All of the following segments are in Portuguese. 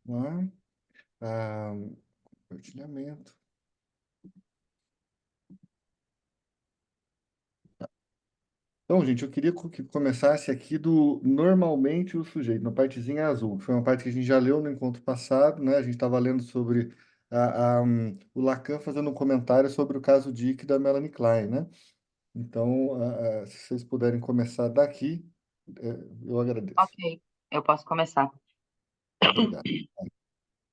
Lá, ah, compartilhamento. Então, gente, eu queria que começasse aqui do normalmente o sujeito, na partezinha azul, que foi uma parte que a gente já leu no encontro passado, né? A gente estava lendo sobre o Lacan fazendo um comentário sobre o caso Dick da Melanie Klein, né? Então, se vocês puderem começar daqui, eu agradeço. Ok, eu posso começar. Obrigado.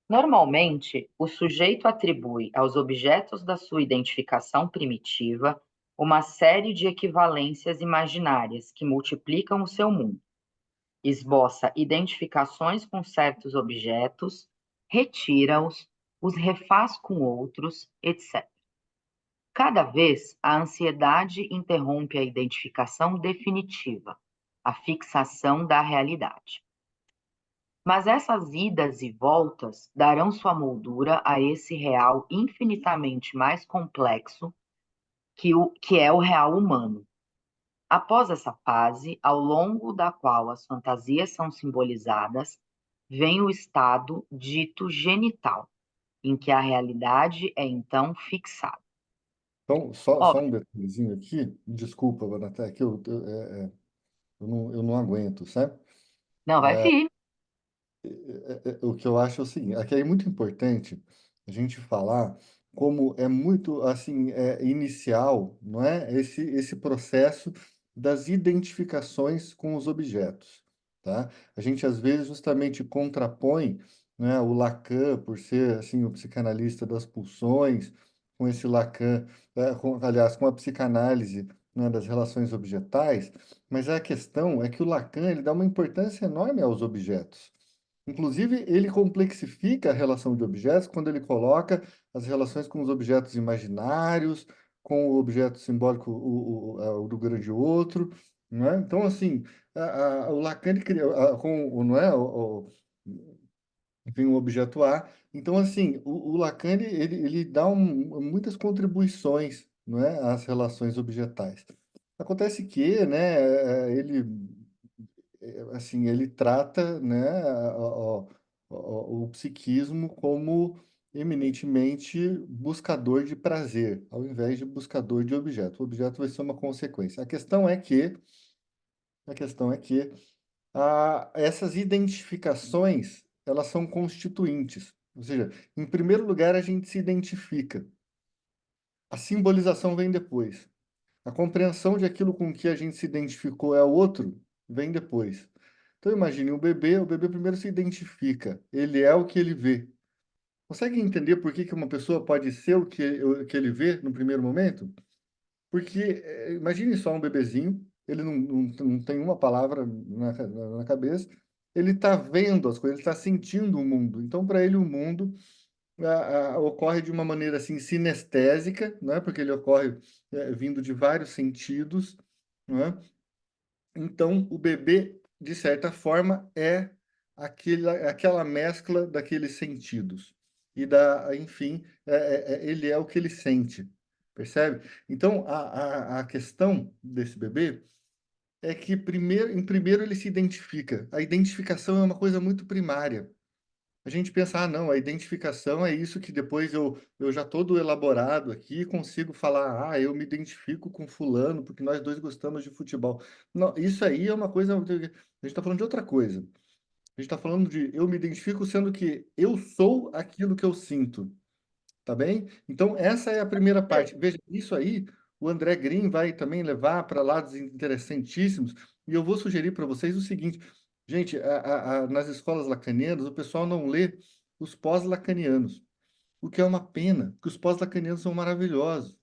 Normalmente, o sujeito atribui aos objetos da sua identificação primitiva uma série de equivalências imaginárias que multiplicam o seu mundo. Esboça identificações com certos objetos, retira-os, os refaz com outros, etc. Cada vez, a ansiedade interrompe a identificação definitiva, a fixação da realidade. Mas essas idas e voltas darão sua moldura a esse real infinitamente mais complexo que é o real humano. Após essa fase, ao longo da qual as fantasias são simbolizadas, vem o estado dito genital, em que a realidade é então fixada. Então, só Ora, um detalhezinho aqui, desculpa, Banaté, que eu não aguento, sabe? não vai vir. O que eu acho é o seguinte, aqui é muito importante a gente falar como é muito assim inicial, não é? Esse processo das identificações com os objetos, tá? A gente às vezes justamente contrapõe, né, o Lacan por ser assim o psicanalista das pulsões, com esse Lacan, aliás, com a psicanálise, né, das relações objetais, mas a questão é que o Lacan ele dá uma importância enorme aos objetos. Inclusive, ele complexifica a relação de objetos quando ele coloca as relações com os objetos imaginários, com o objeto simbólico, o do grande outro, não é? Então, assim, o Lacan ele cria, com o, não é? Enfim, o objeto A. Então, assim, o Lacan ele dá muitas contribuições, não é? Às relações objetais. Acontece que, né, ele assim, ele trata, né, o psiquismo como eminentemente buscador de prazer, ao invés de buscador de objeto. O objeto vai ser uma consequência. A questão é que essas identificações, elas são constituintes. Ou seja, em primeiro lugar, a gente se identifica. A simbolização vem depois. A compreensão de aquilo com que a gente se identificou é o outro, vem depois. Então imagine o bebê primeiro se identifica, ele é o que ele vê. Consegue entender por que que uma pessoa pode ser o que ele vê no primeiro momento? Porque imagine só um bebezinho, ele não tem uma palavra na cabeça, ele está vendo as coisas, ele está sentindo o mundo. Então, para ele, o mundo ocorre de uma maneira assim sinestésica, né? Porque ele ocorre vindo de vários sentidos, né? Então, o bebê, de certa forma, é aquela mescla daqueles sentidos. Enfim, ele é o que ele sente, percebe? Então, a questão desse bebê é que, em primeiro, ele se identifica. A identificação é uma coisa muito primária. A gente pensa, ah, não, a identificação é isso que depois eu já todo elaborado aqui consigo falar, ah, eu me identifico com fulano porque nós dois gostamos de futebol. Não, isso aí é uma coisa, a gente está falando de outra coisa. A gente está falando de eu me identifico sendo que eu sou aquilo que eu sinto, tá bem? Então, essa é a primeira parte. Veja, isso aí o André Green vai também levar para lados interessantíssimos, e eu vou sugerir para vocês o seguinte, gente, nas escolas lacanianas, o pessoal não lê os pós-lacanianos, o que é uma pena, porque os pós-lacanianos são maravilhosos.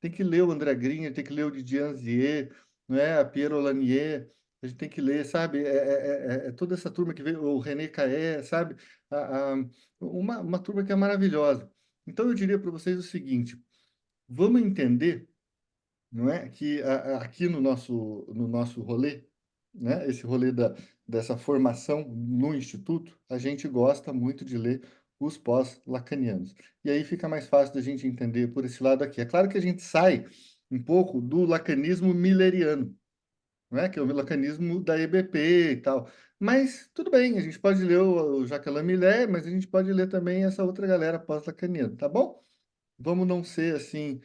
Tem que ler o André Green, tem que ler o Didier Anzier, não é? A Pierre Lanier, a gente tem que ler, sabe? Toda essa turma que veio, o René Caé, sabe? Uma turma que é maravilhosa. Então, eu diria para vocês o seguinte: vamos entender, não é, que aqui no nosso rolê, né, esse rolê dessa formação no Instituto, a gente gosta muito de ler os pós-lacanianos. E aí fica mais fácil da gente entender por esse lado aqui. É claro que a gente sai um pouco do lacanismo milleriano, não é? Que é o mecanismo da EBP e tal. Mas tudo bem, a gente pode ler o Jacques Lamillet, mas a gente pode ler também essa outra galera pós-lacaniana, tá bom? Vamos não ser assim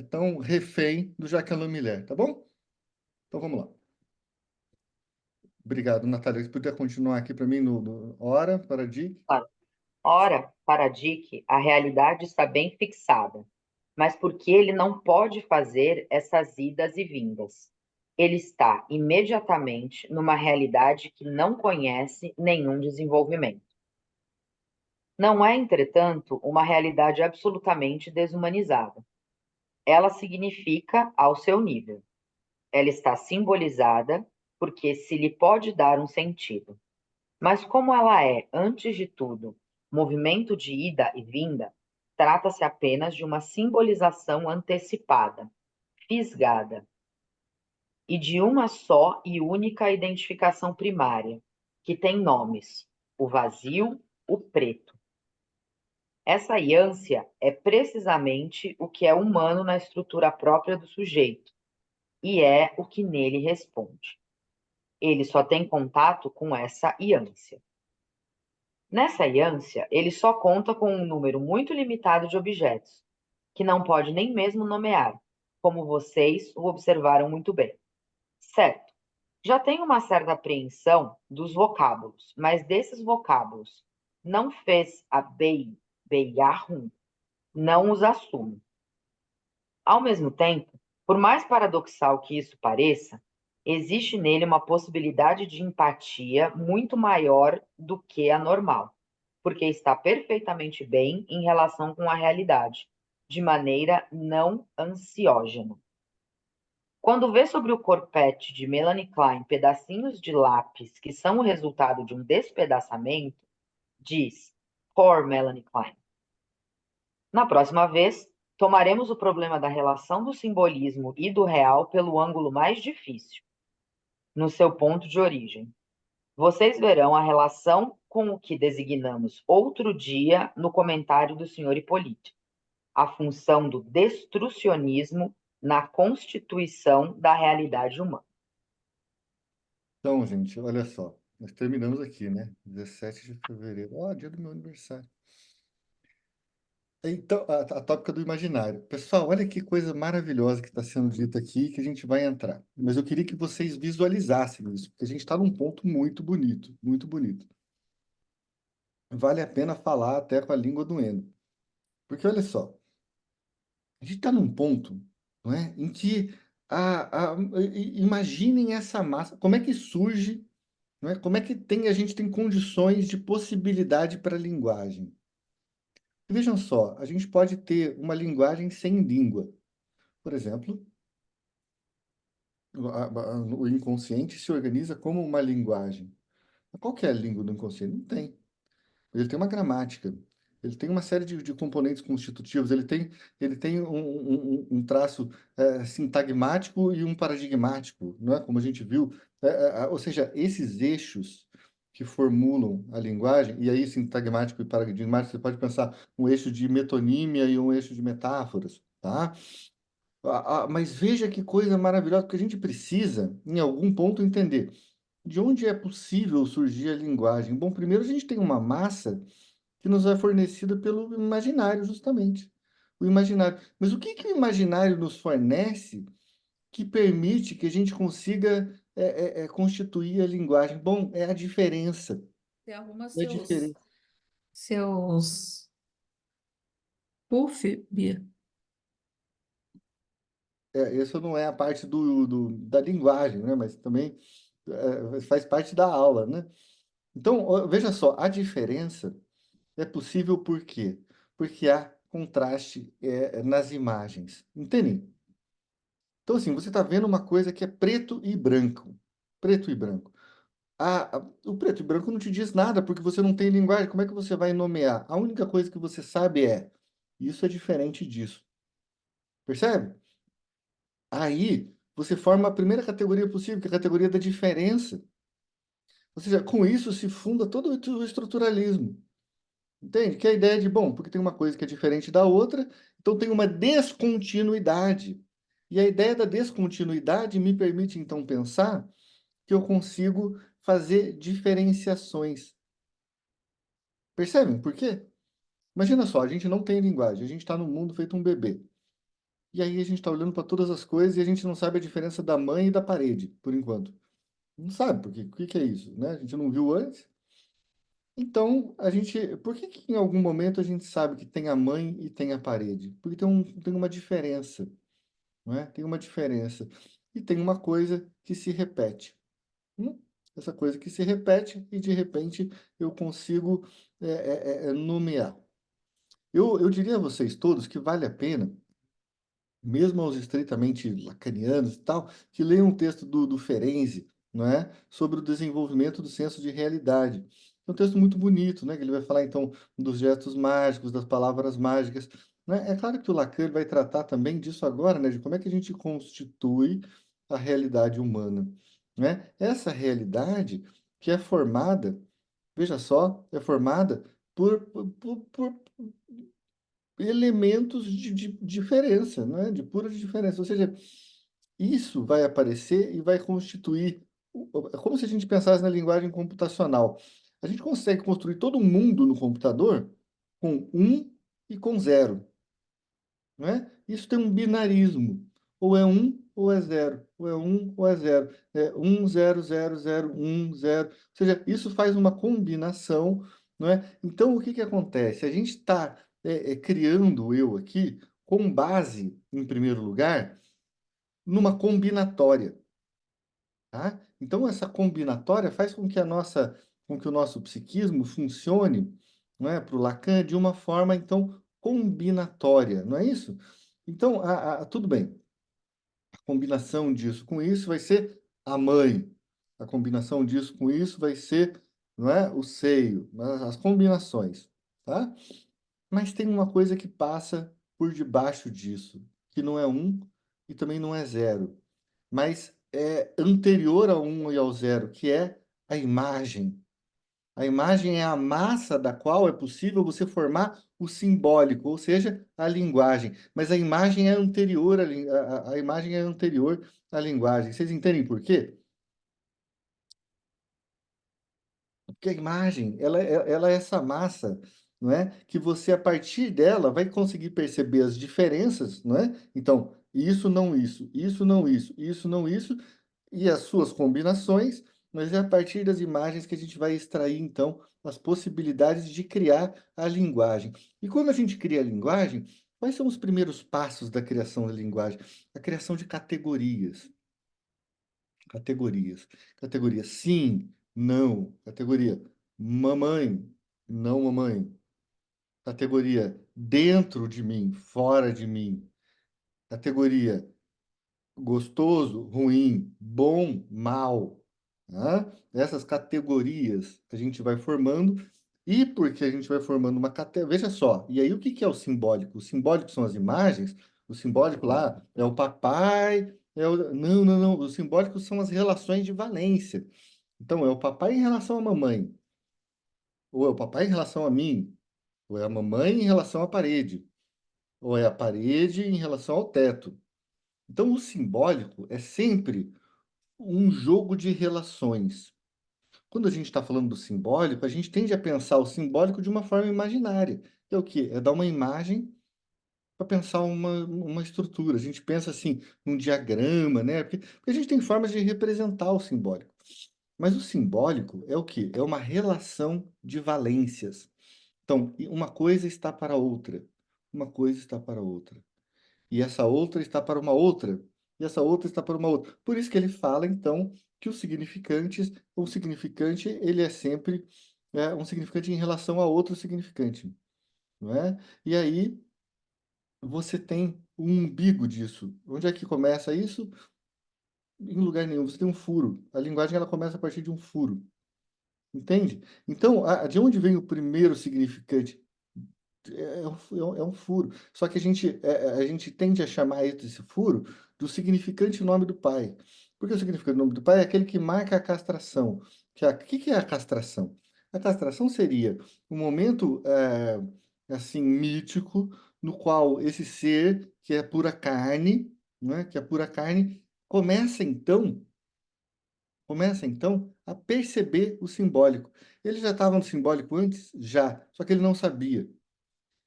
tão refém do Jacques Lamillet, tá bom? Então vamos lá. Obrigado, Natália. Você podia continuar aqui para mim no hora, para Dick? Claro. Ora, para Dick, a realidade está bem fixada, mas porque ele não pode fazer essas idas e vindas. Ele está imediatamente numa realidade que não conhece nenhum desenvolvimento. Não é, entretanto, uma realidade absolutamente desumanizada. Ela significa ao seu nível. Ela está simbolizada porque se lhe pode dar um sentido. Mas como ela é, antes de tudo, movimento de ida e vinda, trata-se apenas de uma simbolização antecipada, fisgada, e de uma só e única identificação primária, que tem nomes: o vazio, o preto. Essa ânsia é precisamente o que é humano na estrutura própria do sujeito, e é o que nele responde. Ele só tem contato com essa ânsia. Nessa ânsia, ele só conta com um número muito limitado de objetos, que não pode nem mesmo nomear, como vocês o observaram muito bem. Certo, já tenho uma certa apreensão dos vocábulos, mas desses vocábulos, não fez a beiarrum, não os assumo. Ao mesmo tempo, por mais paradoxal que isso pareça, existe nele uma possibilidade de empatia muito maior do que a normal, porque está perfeitamente bem em relação com a realidade, de maneira não ansiógena. Quando vê sobre o corpete de Melanie Klein pedacinhos de lápis que são o resultado de um despedaçamento, diz: Poor Melanie Klein. Na próxima vez, tomaremos o problema da relação do simbolismo e do real pelo ângulo mais difícil, no seu ponto de origem. Vocês verão a relação com o que designamos outro dia no comentário do Sr. Hipólito, a função do destrucionismo na constituição da realidade humana. Então, gente, olha só. Nós terminamos aqui, né? 17 de fevereiro. Ó, dia do meu aniversário. Então, a tópica do imaginário. Pessoal, olha que coisa maravilhosa que está sendo dita aqui, que a gente vai entrar. Mas eu queria que vocês visualizassem isso, porque a gente está num ponto muito bonito, muito bonito. Vale a pena falar até com a língua doendo. Porque olha só, a gente está num ponto, não é, em que imaginem essa massa, como é que surge, não é? Como é que a gente tem condições de possibilidade para a linguagem? Vejam só, a gente pode ter uma linguagem sem língua. Por exemplo, o inconsciente se organiza como uma linguagem. Qual que é a língua do inconsciente? Não tem. Ele tem uma gramática, ele tem uma série de componentes constitutivos, ele tem um traço sintagmático e um paradigmático, não é? Como a gente viu. Ou seja, esses eixos que formulam a linguagem, e aí sintagmático e paradigmático, você pode pensar um eixo de metonímia e um eixo de metáforas, tá? Mas veja que coisa maravilhosa, porque a gente precisa, em algum ponto, entender de onde é possível surgir a linguagem. Bom, primeiro a gente tem uma massa que nos é fornecida pelo imaginário, justamente. O imaginário. Mas o que que o imaginário nos fornece que permite que a gente consiga constituir a linguagem? Bom, é a diferença. Você arruma É a seus, diferença. seus puff, Bia. Isso não é a parte da linguagem, né? Mas também faz parte da aula, né? Então, ó, veja só, a diferença é possível por quê? Porque há contraste nas imagens. Entende? Então, assim, você está vendo uma coisa que é preto e branco. Preto e branco. O preto e branco não te diz nada, porque você não tem linguagem. Como é que você vai nomear? A única coisa que você sabe é: isso é diferente disso. Percebe? Aí, você forma a primeira categoria possível, que é a categoria da diferença. Ou seja, com isso se funda todo o estruturalismo. Entende? Que é a ideia de, bom, porque tem uma coisa que é diferente da outra, então tem uma descontinuidade. E a ideia da descontinuidade me permite, então, pensar que eu consigo fazer diferenciações. Percebem por quê? Imagina só, a gente não tem linguagem, a gente está no mundo feito um bebê. E aí a gente está olhando para todas as coisas e a gente não sabe a diferença da mãe e da parede, por enquanto. Não sabe, porque o que que é isso, né? A gente não viu antes. Então, por que que em algum momento a gente sabe que tem a mãe e tem a parede? Porque tem uma diferença, não é? Tem uma diferença. E tem uma coisa que se repete. Hum? Essa coisa que se repete e de repente eu consigo nomear. Eu diria a vocês todos que vale a pena, mesmo aos estritamente lacanianos e tal, que leiam um texto do Ferenczi, não é? Sobre o desenvolvimento do senso de realidade. É um texto muito bonito, né? Que ele vai falar, então, dos gestos mágicos, das palavras mágicas, né? É claro que o Lacan vai tratar também disso agora, né? De como é que a gente constitui a realidade humana, né? Essa realidade que é formada, veja só, é formada por elementos de diferença, não é? De pura diferença. Ou seja, isso vai aparecer e vai constituir. É como se a gente pensasse na linguagem computacional. A gente consegue construir todo um mundo no computador com um e com zero, não é? Isso tem um binarismo. Ou é um ou é zero. Ou é um ou é zero. É um, zero, zero, zero, um, zero. Ou seja, isso faz uma combinação, não é? Então, o que que acontece? A gente está criando eu aqui com base, em primeiro lugar, numa combinatória, tá? Então, essa combinatória faz com que o nosso psiquismo funcione, não é, para o Lacan de uma forma, então, combinatória, não é isso? Então, tudo bem, a combinação disso com isso vai ser a mãe, a combinação disso com isso vai ser, não é, o seio, né, as combinações, tá? Mas tem uma coisa que passa por debaixo disso, que não é um e também não é zero, mas é anterior ao um e ao zero, que é a imagem. A imagem é a massa da qual é possível você formar o simbólico, ou seja, a linguagem. Mas a imagem é anterior a imagem é anterior à linguagem. Vocês entendem por quê? Porque a imagem, ela é essa massa, não é? Que você, a partir dela, vai conseguir perceber as diferenças, não é? Então, isso não isso, isso não isso, isso não isso, e as suas combinações, mas é a partir das imagens que a gente vai extrair, então, as possibilidades de criar a linguagem. E quando a gente cria a linguagem, quais são os primeiros passos da criação da linguagem? A criação de categorias. Categorias. Categoria sim, não. Categoria mamãe, não mamãe. Categoria dentro de mim, fora de mim. Categoria gostoso, ruim, bom, mal. Tá? Essas categorias a gente vai formando, e porque a gente vai formando uma categoria. Veja só, e aí o que que é o simbólico? O simbólico são as imagens, o simbólico lá é o papai, Não, não, não. O simbólico são as relações de valência. Então, é o papai em relação à mamãe, ou é o papai em relação a mim, ou é a mamãe em relação à parede, ou é a parede em relação ao teto. Então, o simbólico é sempre um jogo de relações. Quando a gente está falando do simbólico, a gente tende a pensar o simbólico de uma forma imaginária. Que é o quê? É dar uma imagem para pensar uma estrutura. A gente pensa assim, num diagrama, né? Porque a gente tem formas de representar o simbólico. Mas o simbólico é o quê? É uma relação de valências. Então, uma coisa está para outra. Uma coisa está para outra. E essa outra está para uma outra, e essa outra está para uma outra. Por isso que ele fala, então, que o significante, ele é sempre um significante em relação a outro significante, não é? E aí você tem o umbigo disso. Onde é que começa isso? Em lugar nenhum. Você tem um furo. A linguagem ela começa a partir de um furo. Entende? Então, de onde vem o primeiro significante? É um furo. Só que a gente tende a chamar esse furo do significante nome do pai. Porque o significante nome do pai é aquele que marca a castração. Que é a castração? A castração seria um momento assim mítico no qual esse ser que é pura carne, não é? Que é a pura carne, começa então a perceber o simbólico. Ele já estava no simbólico antes? Já, só que ele não sabia.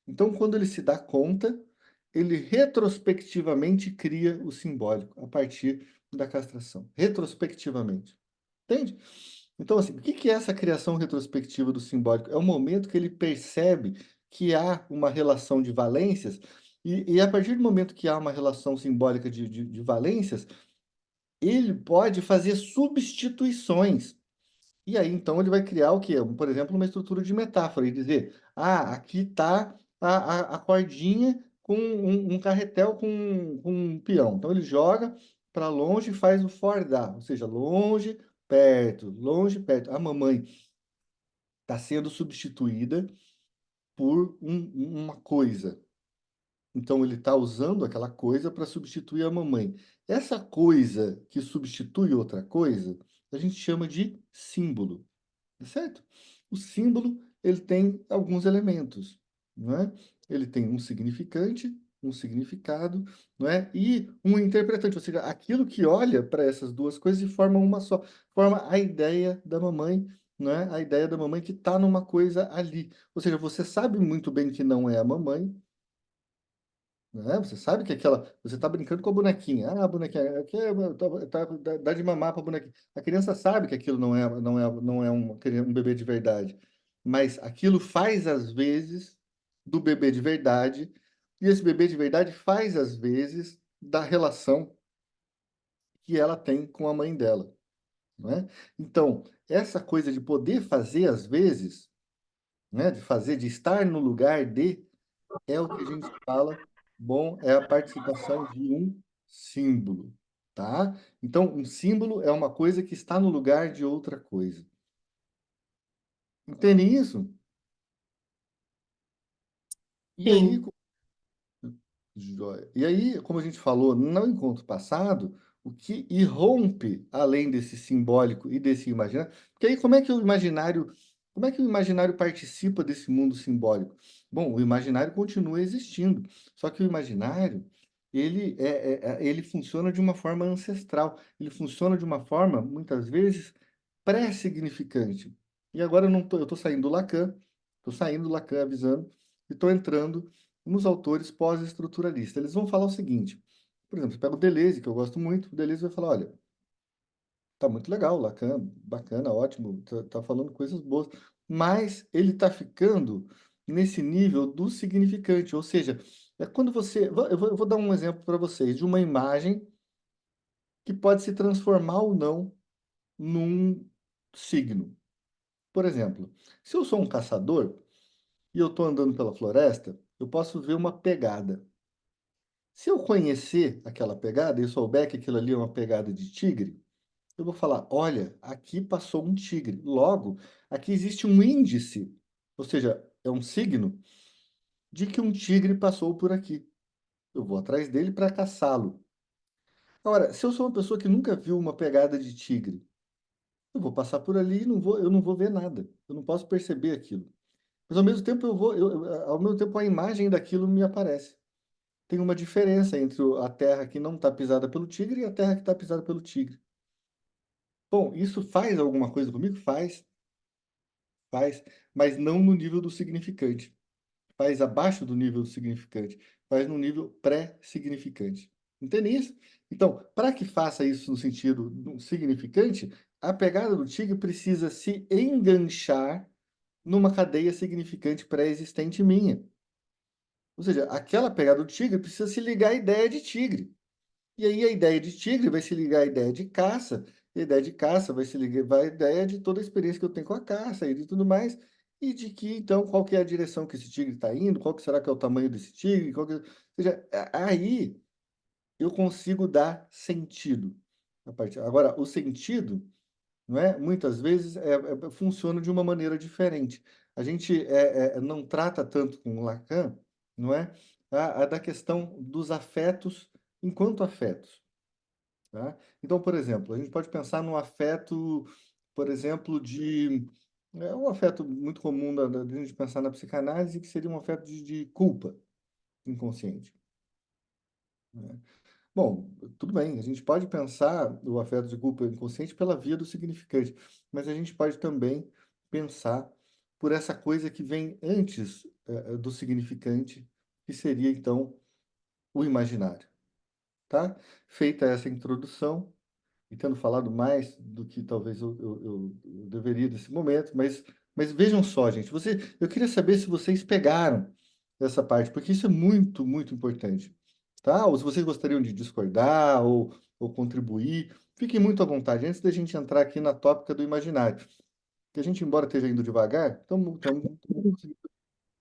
Então, quando ele se dá conta, ele retrospectivamente cria o simbólico a partir da castração. Retrospectivamente. Entende? Então, assim, o que que é essa criação retrospectiva do simbólico? É o momento que ele percebe que há uma relação de valências, e a partir do momento que há uma relação simbólica de valências, ele pode fazer substituições. E aí, então, ele vai criar o quê? Por exemplo, uma estrutura de metáfora e dizer: ah, aqui está a cordinha com um carretel com um peão. Então, ele joga para longe e faz o fordar, ou seja, longe, perto, longe, perto. A mamãe está sendo substituída por uma coisa. Então, ele está usando aquela coisa para substituir a mamãe. Essa coisa que substitui outra coisa, a gente chama de símbolo. Tá certo? O símbolo, ele tem alguns elementos, não é? Ele tem um significante, um significado, não é? E um interpretante, ou seja, aquilo que olha para essas duas coisas e forma uma só, forma a ideia da mamãe, não é? A ideia da mamãe que está numa coisa ali. Ou seja, você sabe muito bem que não é a mamãe, né? Você sabe que você está brincando com a bonequinha. Ah, a bonequinha, aqui dá de mamar para a bonequinha. A criança sabe que aquilo não é um bebê de verdade. Mas aquilo faz, às vezes, do bebê de verdade. E esse bebê de verdade faz, às vezes, da relação que ela tem com a mãe dela, não é? Então, essa coisa de poder fazer, às vezes, né? De fazer, de estar no lugar de é o que a gente fala, bom, é a participação de um símbolo, tá? Então, um símbolo é uma coisa que está no lugar de outra coisa. Entende isso? E aí, Sim. joia. E aí, como a gente falou no encontro passado, o que irrompe além desse simbólico e desse imaginário, porque aí como é que o imaginário participa desse mundo simbólico? Bom, o imaginário continua existindo, só que o imaginário, ele funciona de uma forma ancestral, ele funciona de uma forma, muitas vezes, pré-significante. E agora eu estou saindo do Lacan, estou saindo do Lacan avisando, e estou entrando nos autores pós-estruturalistas. Eles vão falar o seguinte, por exemplo, você pega o Deleuze, que eu gosto muito, o Deleuze vai falar, olha, tá muito legal, Lacan, bacana, ótimo, tá falando coisas boas, mas ele tá ficando nesse nível do significante, ou seja, é quando eu vou dar um exemplo para vocês de uma imagem que pode se transformar ou não num signo. Por exemplo, se eu sou um caçador e eu estou andando pela floresta, eu posso ver uma pegada. Se eu conhecer aquela pegada e souber que aquilo ali é uma pegada de tigre, eu vou falar: olha, aqui passou um tigre. Logo, aqui existe um índice, ou seja, é um signo de que um tigre passou por aqui. Eu vou atrás dele para caçá-lo. Agora, se eu sou uma pessoa que nunca viu uma pegada de tigre, eu vou passar por ali e eu não vou ver nada. Eu não posso perceber aquilo. Mas ao mesmo tempo ao mesmo tempo a imagem daquilo me aparece. Tem uma diferença entre a terra que não está pisada pelo tigre e a terra que está pisada pelo tigre. Bom, isso faz alguma coisa comigo? Faz, mas não no nível do significante. Faz abaixo do nível do significante. Faz no nível pré-significante. Entende isso? Então, para que faça isso no sentido do significante, a pegada do tigre precisa se enganchar numa cadeia significante pré-existente minha. Ou seja, aquela pegada do tigre precisa se ligar à ideia de tigre. E aí a ideia de tigre vai se ligar à ideia de caça, e a ideia de caça vai se ligar à ideia de toda a experiência que eu tenho com a caça e de tudo mais, e de que, então, qual que é a direção que esse tigre está indo, qual que será que é o tamanho desse tigre, ou seja, aí eu consigo dar sentido. Agora, o sentido, não é? Muitas vezes funciona de uma maneira diferente. A gente não trata tanto com Lacan, não é? A da questão dos afetos enquanto afetos. Tá? Então, por exemplo, a gente pode pensar num afeto, por exemplo, é um afeto muito comum da gente pensar na psicanálise, que seria um afeto de culpa inconsciente, né? Bom, tudo bem, a gente pode pensar o afeto de culpa inconsciente pela via do significante, mas a gente pode também pensar por essa coisa que vem antes, do significante, que seria, então, o imaginário, tá? Feita essa introdução, e tendo falado mais do que talvez eu deveria nesse momento, mas vejam só, gente, eu queria saber se vocês pegaram essa parte, porque isso é muito, muito importante, tá? Ou se vocês gostariam de discordar ou contribuir, fiquem muito à vontade, antes da gente entrar aqui na tópica do imaginário, que a gente, embora esteja indo devagar, então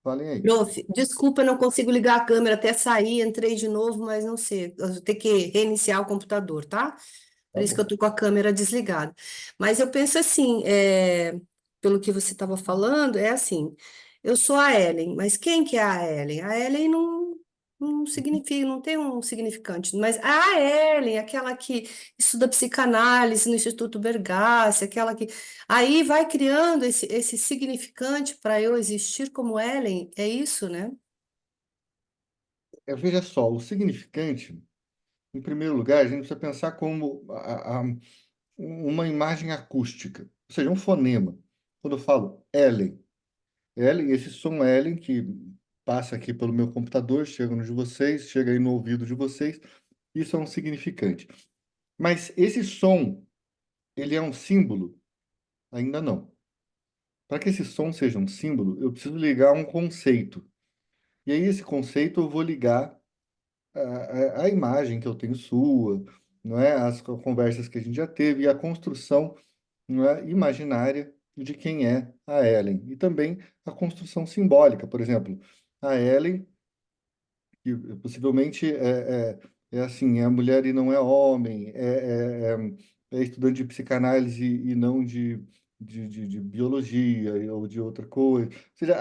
falem aí. Prof, desculpa, eu não consigo ligar a câmera até sair, entrei de novo, mas não sei, eu vou ter que reiniciar o computador, tá? Por Tá isso que eu bom. tô com a câmera desligada. Mas eu penso assim, pelo que você estava falando, é assim, eu sou a Ellen, mas quem que é a Ellen? A Ellen não significa, não tem um significante, mas a Ellen, aquela que estuda psicanálise no Instituto Bergasse, aquela que... Aí vai criando esse significante para eu existir como Ellen, é isso, né? Veja só, o significante, em primeiro lugar, a gente precisa pensar como uma imagem acústica, ou seja, um fonema. Quando eu falo Ellen, Ellen, esse som Ellen que passa aqui pelo meu computador, chega no de vocês, chega aí no ouvido de vocês, isso é um significante. Mas esse som, ele é um símbolo? Ainda não. Para que esse som seja um símbolo, eu preciso ligar um conceito. E aí esse conceito eu vou ligar a imagem que eu tenho sua, não é? As conversas que a gente já teve e a construção, não é, imaginária de quem é a Ellen. E também a construção simbólica, por exemplo, a Ellen, que possivelmente é assim, é mulher e não é homem, é estudante de psicanálise e não de biologia ou de outra coisa. Ou seja,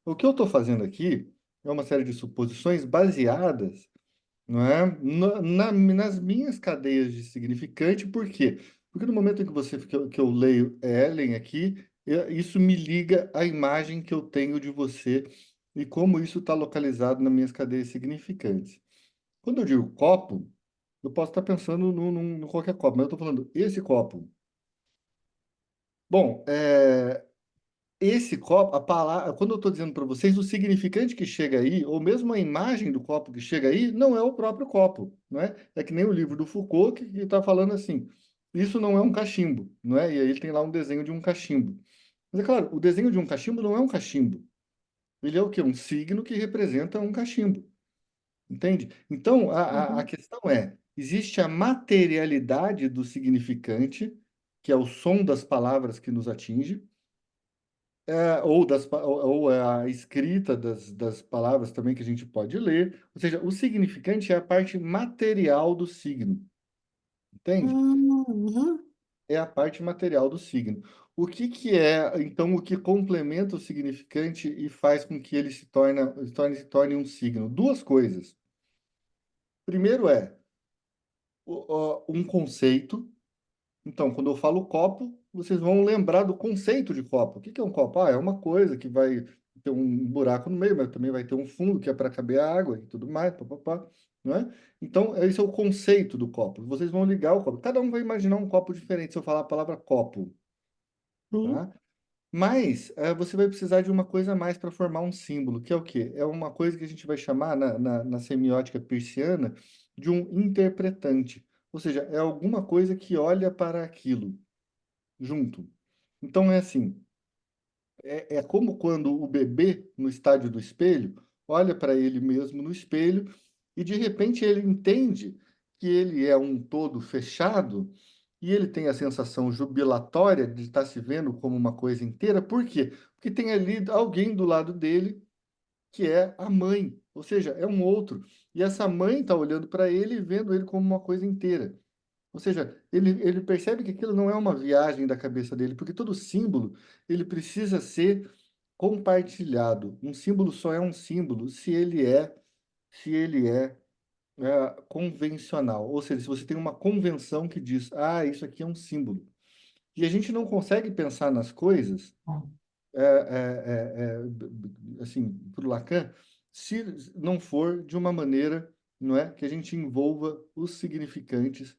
o que eu estou fazendo aqui é uma série de suposições baseadas, não é? Nas minhas cadeias de significante, por quê? Porque no momento em que eu leio Ellen aqui, isso me liga à imagem que eu tenho de você e como isso está localizado nas minhas cadeias significantes. Quando eu digo copo, eu posso estar pensando no qualquer copo, mas eu estou falando esse copo. Bom, esse copo, a palavra, quando eu estou dizendo para vocês, o significante que chega aí, ou mesmo a imagem do copo que chega aí, não é o próprio copo, não é? É que nem o livro do Foucault que está falando assim, isso não é um cachimbo, não é? E aí ele tem lá um desenho de um cachimbo. Mas é claro, o desenho de um cachimbo não é um cachimbo. Ele é o quê? Um signo que representa um cachimbo, entende? Então, a Uhum. questão é, existe a materialidade do significante, que é o som das palavras que nos atinge, ou a escrita das palavras também que a gente pode ler. Ou seja, o significante é a parte material do signo, entende? Uhum. É a parte material do signo. O que que é, então, o que complementa o significante e faz com que ele se torne um signo? Duas coisas. Primeiro um conceito. Então, quando eu falo copo, vocês vão lembrar do conceito de copo. O que que é um copo? Ah, é uma coisa que vai ter um buraco no meio, mas também vai ter um fundo que é para caber a água e tudo mais, papapá, não é? Então, esse é o conceito do copo. Vocês vão ligar o copo. Cada um vai imaginar um copo diferente se eu falar a palavra copo, Uhum. tá? Mas você vai precisar de uma coisa a mais para formar um símbolo, que é o quê? É uma coisa que a gente vai chamar na semiótica peirciana de um interpretante. Ou seja, é alguma coisa que olha para aquilo junto. Então é assim, é como quando o bebê no estádio do espelho olha para ele mesmo no espelho e de repente ele entende que ele é um todo fechado e ele tem a sensação jubilatória de estar se vendo como uma coisa inteira. Por quê? Porque tem ali alguém do lado dele que é a mãe, ou seja, é um outro. E essa mãe está olhando para ele e vendo ele como uma coisa inteira. Ou seja, ele percebe que aquilo não é uma viagem da cabeça dele, porque todo símbolo ele precisa ser compartilhado. Um símbolo só é um símbolo se ele é convencional. Ou seja, se você tem uma convenção que diz, ah, isso aqui é um símbolo. E a gente não consegue pensar nas coisas, assim, para o Lacan, se não for de uma maneira, não é, que a gente envolva os significantes,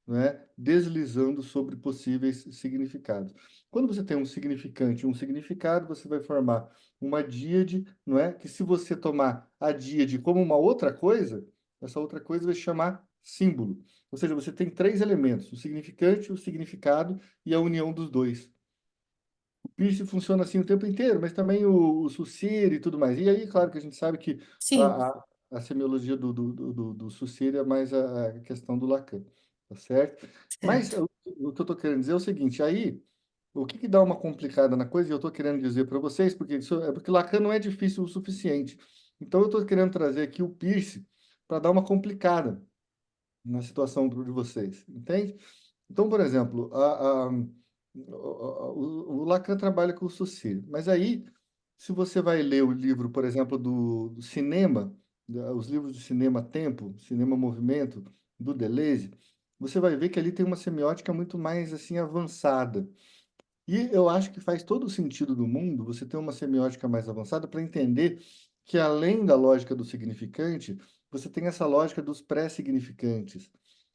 não é, deslizando sobre possíveis significados. Quando você tem um significante e um significado, você vai formar uma díade, não é, que se você tomar a díade como uma outra coisa, essa outra coisa vai se chamar símbolo. Ou seja, você tem três elementos: o significante, o significado e a união dos dois. O Pierce funciona assim o tempo inteiro, mas também o Saussure e tudo mais. E aí, claro que a gente sabe que Sim, a semiologia do Saussure é mais a questão do Lacan, tá certo? Mas certo. o que eu estou querendo dizer é o seguinte: aí, o que dá uma complicada na coisa, e eu estou querendo dizer para vocês, porque isso é porque Lacan não é difícil o suficiente. Então, eu estou querendo trazer aqui o Pierce para dar uma complicada na situação de vocês, entende? Então, por exemplo, o Lacan trabalha com o Saussure, mas aí, se você vai ler o livro, por exemplo, do cinema, os livros do cinema Tempo, Cinema Movimento, do Deleuze, você vai ver que ali tem uma semiótica muito mais assim avançada. E eu acho que faz todo o sentido do mundo você ter uma semiótica mais avançada para entender que, além da lógica do significante, você tem essa lógica dos pré-significantes.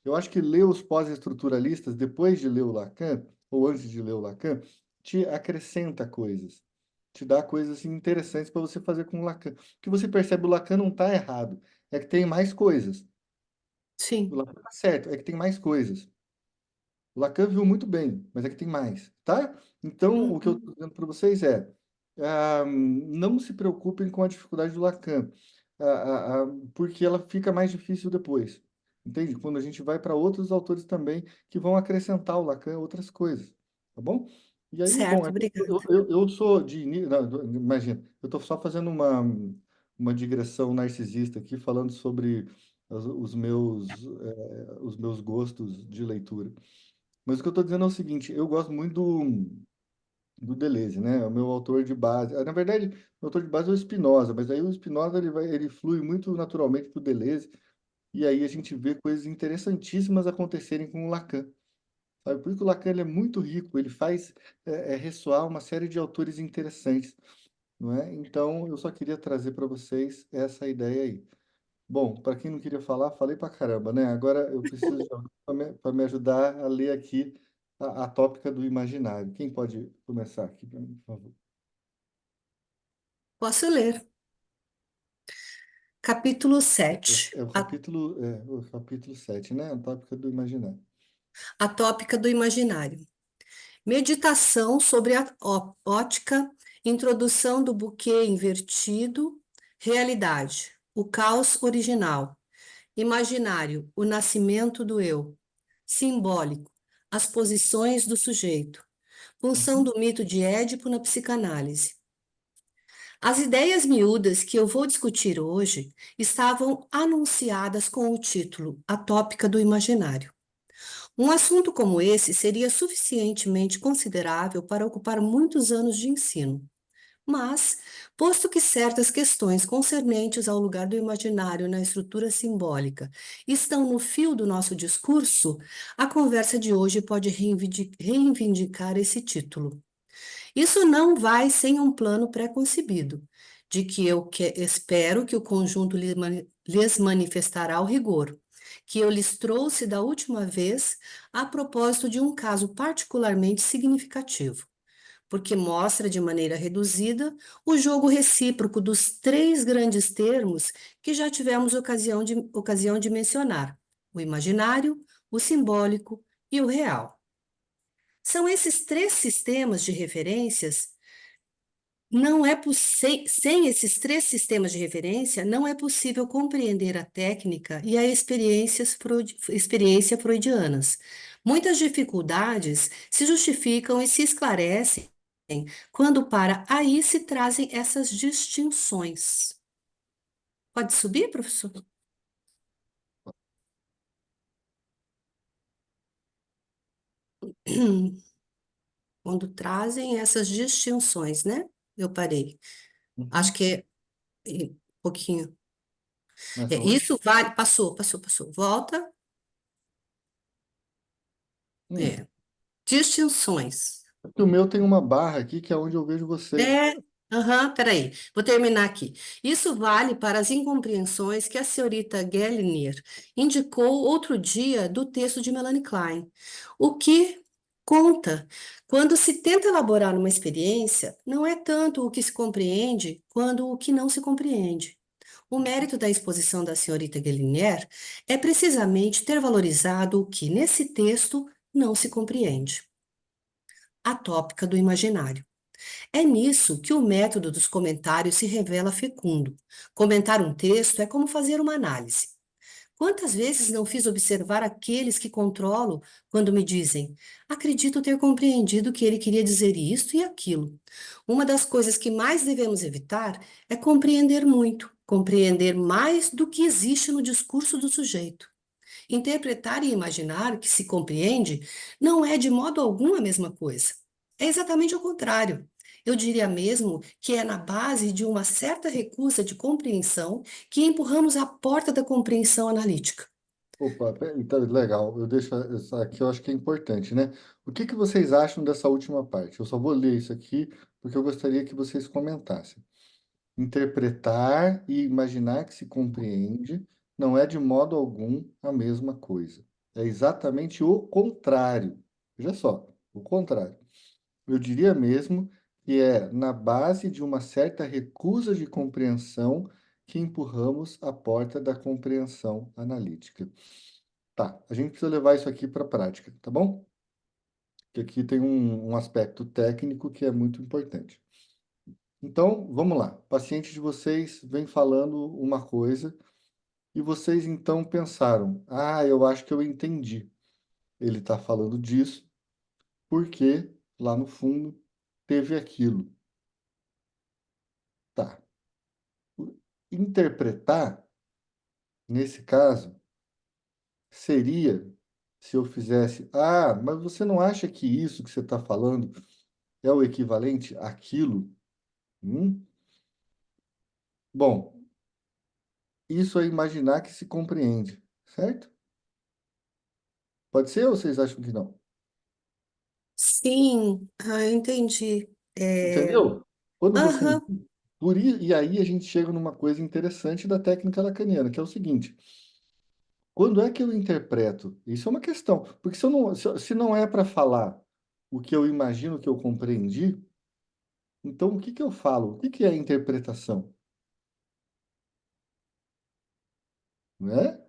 Eu acho que ler os pós-estruturalistas, depois de ler o Lacan, ou antes de ler o Lacan, te acrescenta coisas, te dá coisas assim, interessantes para você fazer com o Lacan. O que você percebe, o Lacan não está errado, é que tem mais coisas. O Sim. Lacan está certo, é que tem mais coisas. O Lacan viu muito bem, mas é que tem mais, tá? Então, o que eu Uhum. estou dizendo para vocês é, não se preocupem com a dificuldade do Lacan, porque ela fica mais difícil depois, entende? Quando a gente vai para outros autores também que vão acrescentar ao Lacan outras coisas, tá bom? E aí, bom, Certo, obrigada. eu sou de... não, imagina, eu estou só fazendo uma digressão narcisista aqui, falando sobre os meus gostos de leitura. Mas o que eu estou dizendo é o seguinte: eu gosto muito do Deleuze, né? É o meu autor de base. Na verdade, meu autor de base é o Spinoza, mas aí o Spinoza ele flui muito naturalmente para o Deleuze, e aí a gente vê coisas interessantíssimas acontecerem com o Lacan. Sabe? Por isso que o Lacan ele é muito rico, ele faz ressoar uma série de autores interessantes, não é? Então, eu só queria trazer para vocês essa ideia aí. Bom, para quem não queria falar, falei pra caramba, né? Agora eu preciso de alguém para me ajudar a ler aqui a tópica do imaginário. Quem pode começar aqui para mim, por favor? Posso ler. Capítulo Esse 7. é o capítulo 7, né? A tópica do imaginário. A tópica do imaginário. Meditação sobre a ótica, introdução do buquê invertido, realidade, o caos original, imaginário, o nascimento do eu, simbólico, as posições do sujeito, função Uhum. do mito de Édipo na psicanálise. As ideias miúdas que eu vou discutir hoje estavam anunciadas com o título A Tópica do Imaginário. Um assunto como esse seria suficientemente considerável para ocupar muitos anos de ensino. Mas, posto que certas questões concernentes ao lugar do imaginário na estrutura simbólica estão no fio do nosso discurso, a conversa de hoje pode reivindicar esse título. Isso não vai sem um plano pré-concebido, de que espero que o conjunto lhes manifestará ao rigor, que eu lhes trouxe da última vez a propósito de um caso particularmente significativo, porque mostra de maneira reduzida o jogo recíproco dos três grandes termos que já tivemos ocasião de mencionar: o imaginário, o simbólico e o real. São esses três sistemas de referências não é sem esses três sistemas de referência, não é possível compreender a técnica e a experiência freudianas. Muitas dificuldades se justificam e se esclarecem quando para aí se trazem essas distinções. Pode subir, professor? Quando trazem essas distinções, né? Eu parei. Acho Uhum. que um pouquinho. Nessa onde? Isso vale. Passou. Volta. Hum. É. Distinções. Porque o meu tem uma barra aqui que é onde eu vejo vocês. É, Aham, peraí, vou terminar aqui. Isso vale para as incompreensões que a senhorita Gellner indicou outro dia do texto de Melanie Klein. O que conta, quando se tenta elaborar uma experiência, não é tanto o que se compreende, quanto o que não se compreende. O mérito da exposição da senhorita Gellner é precisamente ter valorizado o que, nesse texto, não se compreende. A tópica do imaginário. É nisso que o método dos comentários se revela fecundo. Comentar um texto é como fazer uma análise. Quantas vezes não fiz observar aqueles que controlo quando me dizem: acredito ter compreendido que ele queria dizer isto e aquilo. Uma das coisas que mais devemos evitar é compreender muito, compreender mais do que existe no discurso do sujeito. Interpretar e imaginar que se compreende não é de modo algum a mesma coisa. É exatamente o contrário. Eu diria mesmo que é na base de uma certa recusa de compreensão que empurramos a porta da compreensão analítica. Opa, então, legal. Eu deixo essa aqui, eu acho que é importante, né? O que que vocês acham dessa última parte? Eu só vou ler isso aqui porque eu gostaria que vocês comentassem. Interpretar e imaginar que se compreende não é de modo algum a mesma coisa. É exatamente o contrário. Veja só, o contrário. Eu diria mesmo que é na base de uma certa recusa de compreensão que empurramos a porta da compreensão analítica. Tá, a gente precisa levar isso aqui para a prática, tá bom? Que aqui tem um aspecto técnico que é muito importante. Então, vamos lá. O paciente de vocês vem falando uma coisa e vocês então pensaram: ah, eu acho que eu entendi. Ele está falando disso porque lá no fundo teve aquilo. Tá. Interpretar, nesse caso, seria se eu fizesse: ah, mas você não acha que isso que você está falando é o equivalente àquilo? Hum? Bom, isso é imaginar que se compreende, certo? Pode ser ou vocês acham que não? Sim, entendi. Entendeu? Quando você. Aham, E aí a gente chega numa coisa interessante da técnica lacaniana, que é o seguinte: quando é que eu interpreto? Isso é uma questão. Porque se, eu não, se não é para falar o que eu imagino que eu compreendi, então o que que eu falo? O que que é interpretação? Né?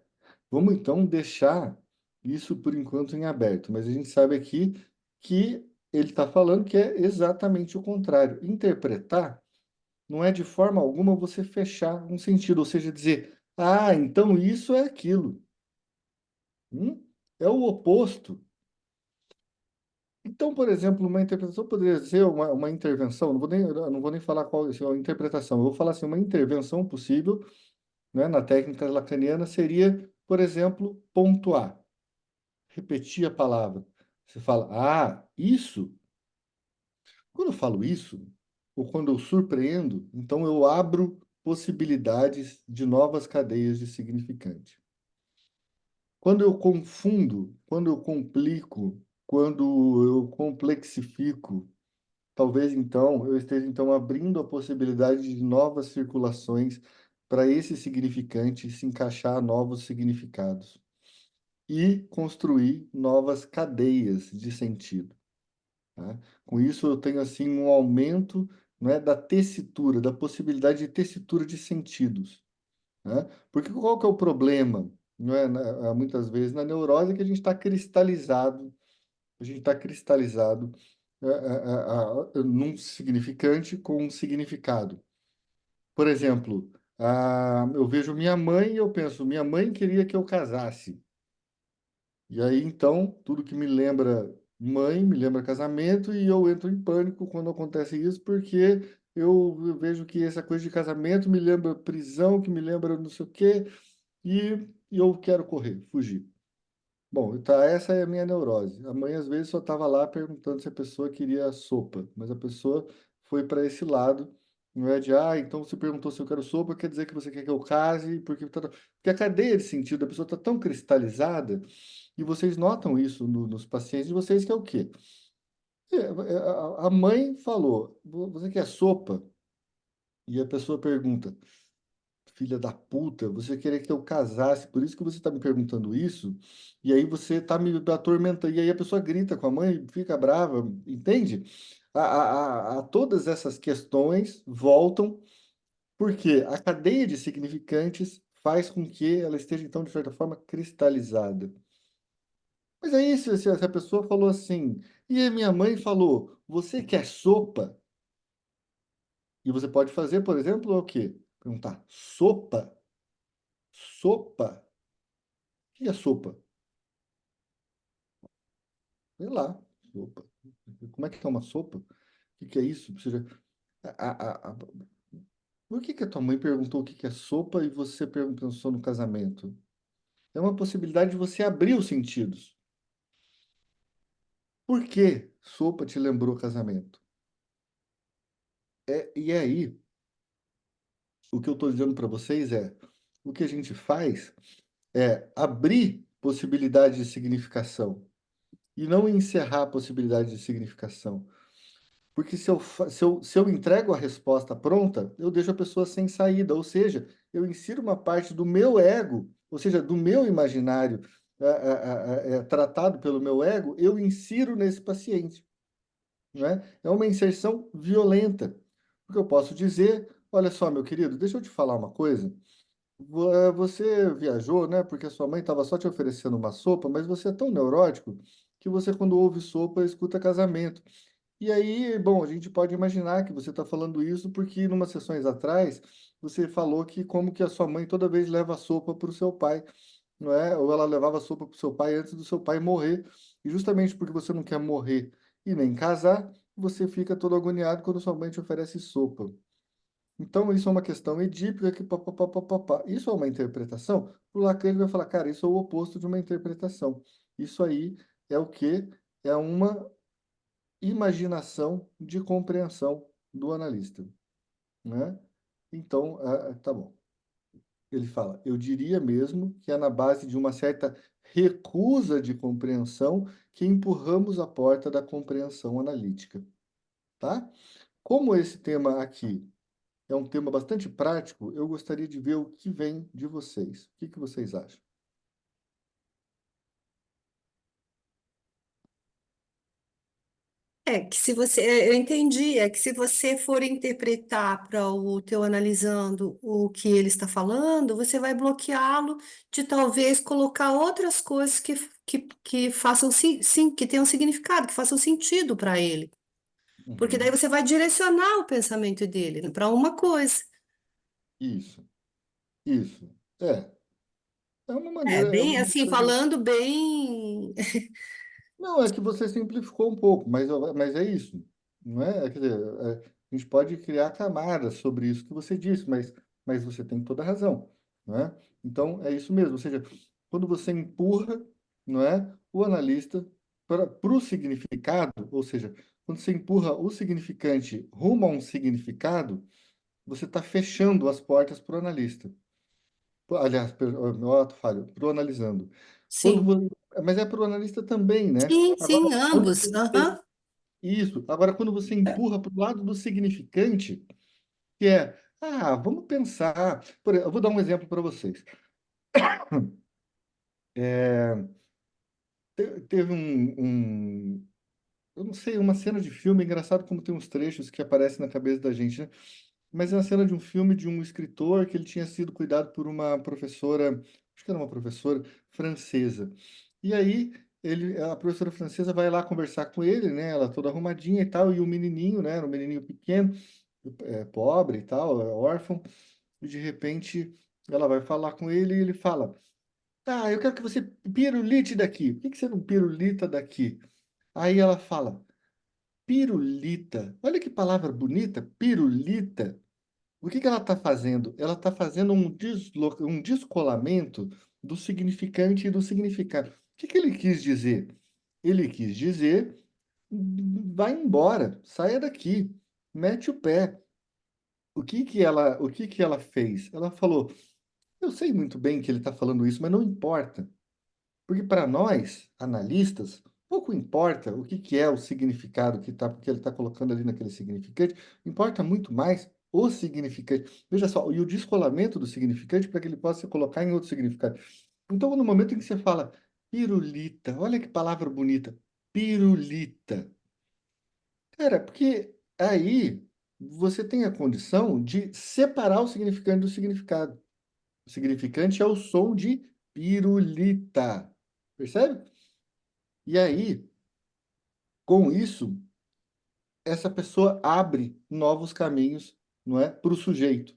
Vamos então deixar isso por enquanto em aberto, mas a gente sabe aqui que ele está falando que é exatamente o contrário. Interpretar não é de forma alguma você fechar um sentido, ou seja, dizer, ah, então isso é aquilo. É o oposto. Então, por exemplo, uma interpretação poderia ser uma intervenção, não vou nem falar qual é a interpretação, eu vou falar assim, uma intervenção possível, né, na técnica lacaniana seria, por exemplo, pontuar, repetir a palavra. Você fala, ah, isso. Quando eu falo isso, ou quando eu surpreendo, então eu abro possibilidades de novas cadeias de significante. Quando eu confundo, quando eu complico, quando eu complexifico, talvez então eu esteja então abrindo a possibilidade de novas circulações para esse significante se encaixar a novos significados e construir novas cadeias de sentido. Tá? Com isso, eu tenho assim um aumento, não é, da tessitura, da possibilidade de tessitura de sentidos. Né? Porque qual que é o problema? Não é, muitas vezes na neurose é que a gente está cristalizado num significante com um significado. Por exemplo, eu vejo minha mãe e eu penso, minha mãe queria que eu casasse. E aí, então, tudo que me lembra mãe, me lembra casamento, e eu entro em pânico quando acontece isso, porque eu vejo que essa coisa de casamento me lembra prisão, que me lembra não sei o quê, e eu quero correr, fugir. Bom, tá, essa é a minha neurose. A mãe, às vezes, só estava lá perguntando se a pessoa queria sopa, mas a pessoa foi para esse lado, não é de, ah, então você perguntou se eu quero sopa, quer dizer que você quer que eu case, porque a cadeia de sentido da pessoa está tão cristalizada, e vocês notam isso nos pacientes de vocês, que é o quê? A mãe falou, você quer sopa? E a pessoa pergunta, filha da puta, você queria que eu casasse, por isso que você está me perguntando isso, e aí você está me atormentando, e aí a pessoa grita com a mãe, fica brava, entende? Todas essas questões voltam porque a cadeia de significantes faz com que ela esteja, então, de certa forma, cristalizada. Mas aí, se a pessoa falou assim, e a minha mãe falou, você quer sopa? E você pode fazer, por exemplo, o quê? Perguntar, sopa? Sopa? O que é sopa? Sei lá, sopa. Como é que é uma sopa? O que é isso? Ou seja, por que a tua mãe perguntou o que é sopa e você pensou no casamento? É uma possibilidade de você abrir os sentidos. Por que sopa te lembrou casamento? E aí, o que eu estou dizendo para vocês é, o que a gente faz é abrir possibilidade de significação e não encerrar a possibilidade de significação. Porque se eu entrego a resposta pronta, eu deixo a pessoa sem saída, ou seja, eu insiro uma parte do meu ego, ou seja, do meu imaginário, tratado pelo meu ego, eu insiro nesse paciente, não é? É uma inserção violenta. Porque eu posso dizer, olha só, meu querido, deixa eu te falar uma coisa. Você viajou, né? Porque a sua mãe estava só te oferecendo uma sopa, mas você é tão neurótico que você, quando ouve sopa, escuta casamento. E aí, bom, a gente pode imaginar que você está falando isso porque, numa sessões atrás, você falou que como que a sua mãe toda vez leva sopa para o seu pai, não é? Ou ela levava sopa para o seu pai antes do seu pai morrer. E justamente porque você não quer morrer e nem casar, você fica todo agoniado quando sua mãe te oferece sopa. Então, isso é uma questão edípica que papapá. Isso é uma interpretação? O Lacan ele vai falar, cara, isso é o oposto de uma interpretação. Isso aí é o quê? É uma imaginação de compreensão do analista, né? Então, tá bom. Ele fala, eu diria mesmo que é na base de uma certa recusa de compreensão que empurramos a porta da compreensão analítica, tá? Como esse tema aqui é um tema bastante prático, eu gostaria de ver o que vem de vocês. O que que vocês acham? É que se você, eu entendi, é que se você for interpretar para o teu analisando o que ele está falando, você vai bloqueá-lo de talvez colocar outras coisas que façam sim, que tenham significado, que façam sentido para ele. Porque daí Uhum. você vai direcionar o pensamento dele para uma coisa. Isso, isso. É uma É, maneira, é bem uma assim, maneira de... falando bem. Não, é que você simplificou um pouco, mas é isso, não é? Quer dizer, a gente pode criar camadas sobre isso que você disse, mas você tem toda a razão, não é? Então, é isso mesmo, ou seja, quando você empurra, não é, o analista para o significado, ou seja, quando você empurra o significante rumo a um significado, você está fechando as portas para o analista. Aliás, meu ato falho, para o analisando. Quando Sim, vo- mas é para o analista também, né? sim, Agora, sim, quando ambos. você, Aham. isso. Agora, quando você empurra para o lado do significante, que é, vamos pensar. Eu vou dar um exemplo para vocês. Teve eu não sei, uma cena de filme, é engraçado como tem uns trechos que aparecem na cabeça da gente, né? Mas é uma cena de um filme de um escritor que ele tinha sido cuidado por uma professora, acho que era uma professora francesa. E aí a professora francesa vai lá conversar com ele, né? Ela toda arrumadinha e tal, e o menininho, né? Um menininho pequeno, pobre e tal, órfão. E de repente ela vai falar com ele e ele fala: eu quero que você pirulite daqui. Por que que você não pirulita daqui? Aí ela fala: pirulita. Olha que palavra bonita, pirulita. O que que ela está fazendo? Ela está fazendo um descolamento do significante e do significado. O que que ele quis dizer? Ele quis dizer, vai embora, saia daqui, mete o pé. O que que ela fez? Ela falou, eu sei muito bem que ele está falando isso, mas não importa. Porque para nós, analistas, pouco importa o que que é o significado que ele está colocando ali naquele significante, importa muito mais o significante. Veja só, e o descolamento do significante para que ele possa se colocar em outro significado. Então, no momento em que você fala pirulita, olha que palavra bonita, pirulita. Cara, porque aí você tem a condição de separar o significante do significado. O significante é o som de pirulita. Percebe? E aí, com isso, essa pessoa abre novos caminhos, não é, para o sujeito. O